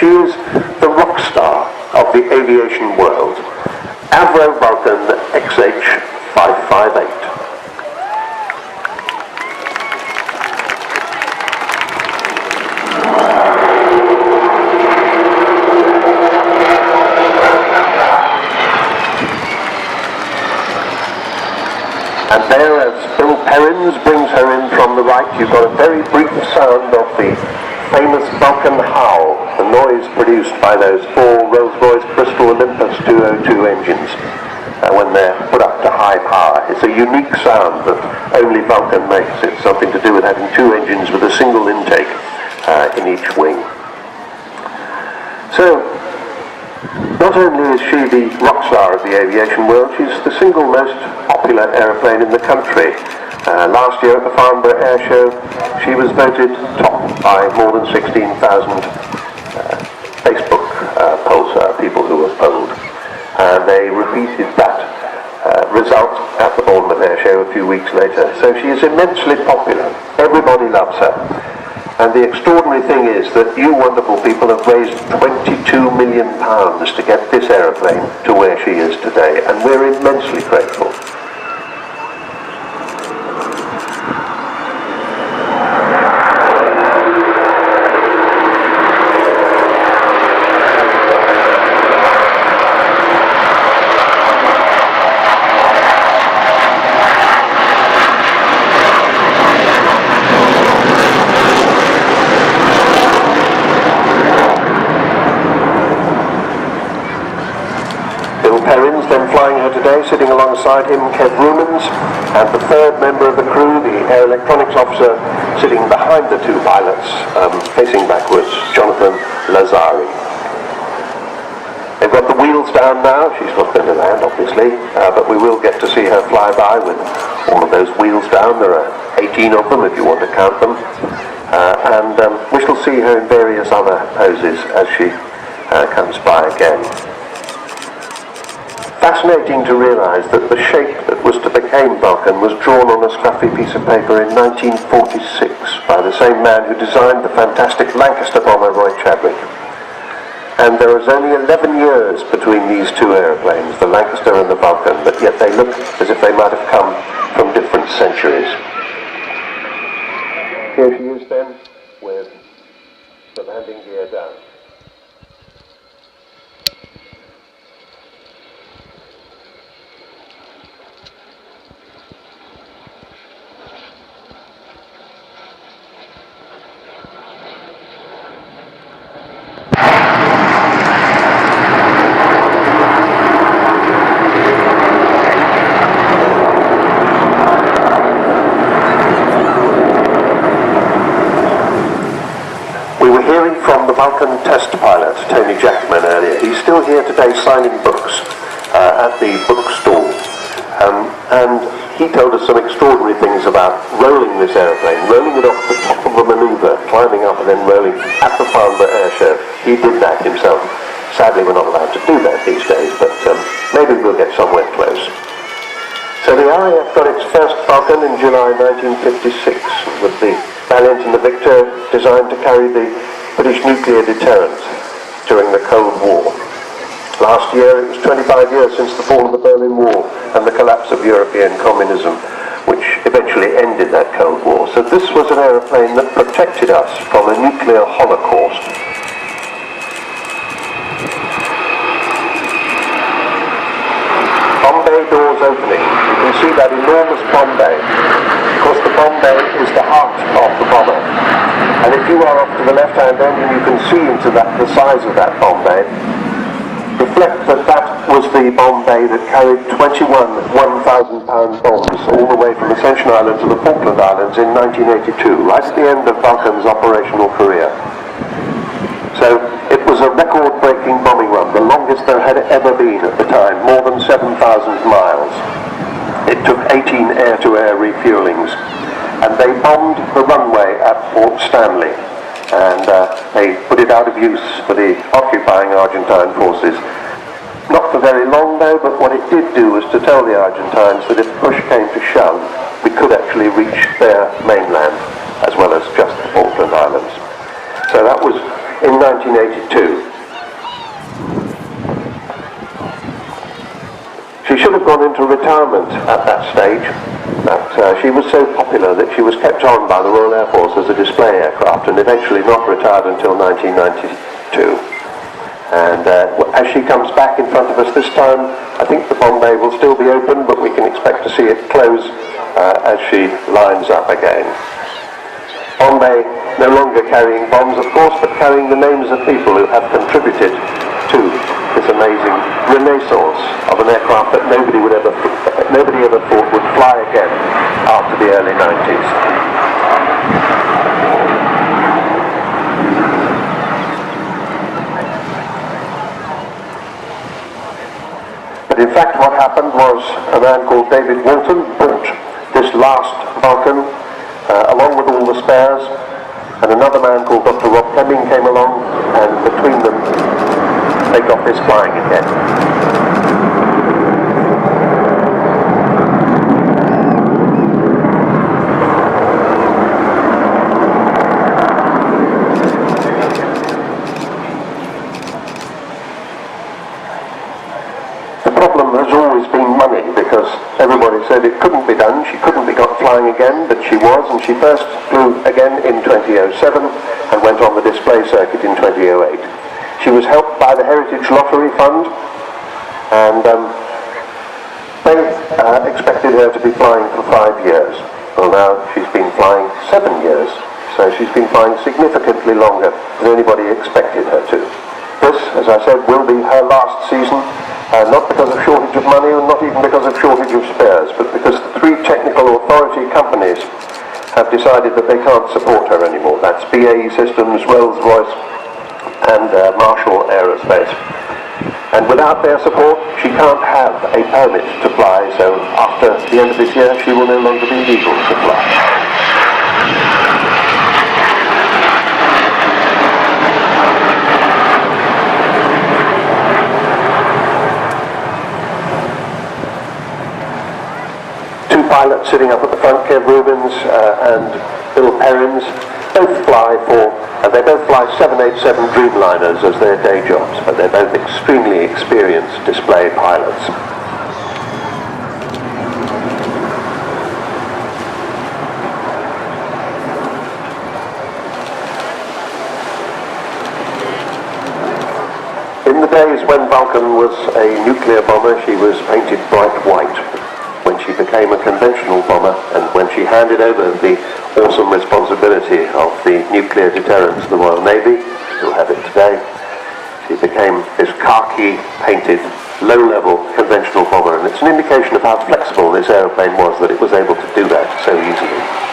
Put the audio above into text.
She is the rock star of the aviation world, Vulcan XH558. And there, as Bill Perrins brings her in from the right, you've got a very brief sound of the famous Vulcan Howl, the noise produced by those four Rolls-Royce Bristol Olympus 202 engines when they're put up to high power. It's a unique sound that only Vulcan makes. It's something to do with having two engines with a single intake in each wing. So, not only is she the rock star of the aviation world, she's the single most popular aeroplane in the country. Last year at the Farnborough Air Show, she was voted top by more than 16,000 Facebook people who were polled. They repeated that result at the Bournemouth Air Show a few weeks later. So she is immensely popular. Everybody loves her. And the extraordinary thing is that you wonderful people have raised £22 million to get this aeroplane to where she is today, and we're immensely grateful. Perrins, then flying her today, sitting alongside him, Kev Rumans, and the third member of the crew, the air electronics officer, sitting behind the two pilots, facing backwards, Jonathan Lazari. They've got the wheels down now. She's not going to land, obviously, but we will get to see her fly by with all of those wheels down. There are 18 of them, if you want to count them, and we shall see her in various other poses as she comes by again. Fascinating to realise that the shape that was to become Vulcan was drawn on a scruffy piece of paper in 1946 by the same man who designed the fantastic Lancaster bomber, Roy Chadwick. And there is only 11 years between these two aeroplanes, the Lancaster and the Vulcan, but yet they look as if they might have come from different centuries. Here she is then, with the landing gear down. Vulcan test pilot, Tony Jackman, earlier. He's still here today signing books at the bookstall. And he told us some extraordinary things about rolling this aeroplane, rolling it off the top of a manoeuvre, climbing up and then rolling at the Farnborough Air Show. He did that himself. Sadly, we're not allowed to do that these days, but maybe we'll get somewhere close. So the RAF got its first Vulcan in July 1956 with the Valiant and the Victor, designed to carry the British nuclear deterrent during the Cold War. Last year it was 25 years since the fall of the Berlin Wall and the collapse of European communism, which eventually ended that Cold War. So this was an aeroplane that protected us from a nuclear holocaust. Bomb bay doors opening. You can see that enormous bomb bay. Of course, the bomb bay is the heart of the bomber. And if you are off to the left-hand end and you can see into the size of that bomb bay, reflect that that was the bomb bay that carried 21 1,000-pound bombs all the way from Ascension Island to the Falkland Islands in 1982, right at the end of Vulcan's operational career. So it was a record-breaking bombing run, the longest there had ever been at the time, more than 7,000 miles. It took 18 air-to-air refuelings. And they bombed the runway at Port Stanley, and they put it out of use for the occupying Argentine forces. Not for very long though, but what it did do was to tell the Argentines that if push came to shove, we could actually reach their mainland, as well as just the Falkland Islands. So that was in 1982. She should have gone into retirement at that stage, but she was so popular that she was kept on by the Royal Air Force as a display aircraft and eventually not retired until 1992. And as she comes back in front of us this time, I think the bomb bay will still be open, but we can expect to see it close as she lines up again. Bomb bay no longer carrying bombs, of course, but carrying the names of people who have contributed to this amazing renaissance of an aircraft that nobody ever thought would fly again after the early 90s. But in fact what happened was a man called David Walton bought this last Vulcan along with all the spares, and another man called Dr. Rob Fleming came along, and between them they got this flying again. The problem has always been money, because everybody said it couldn't be done, she couldn't be got flying again, but she was, and she first flew again in 2007 and went on the display circuit in 2008. She was helped by the Heritage Lottery Fund, and they expected her to be flying for 5 years. Well, now she's been flying 7 years, so she's been flying significantly longer than anybody expected her to. This, as I said, will be her last season, not because of shortage of money and not even because of shortage of spares, but because the 3 technical authority companies have decided that they can't support her anymore. That's BAE Systems, Rolls-Royce and Marshall Aerospace. And without their support, she can't have a permit to fly, so after the end of this year, she will no longer be legal to fly. Two pilots sitting up at the front, Kev Rubins and Bill Perrins, both fly they both fly 787 Dreamliners as their day jobs, but they're both extremely experienced display pilots. In the days when Vulcan was a nuclear bomber, she was painted bright white. When she became a conventional bomber, and when she handed over the awesome responsibility of the nuclear deterrence to the Royal Navy, still have it today, she became this khaki-painted, low-level conventional bomber, and it's an indication of how flexible this aeroplane was, that it was able to do that so easily.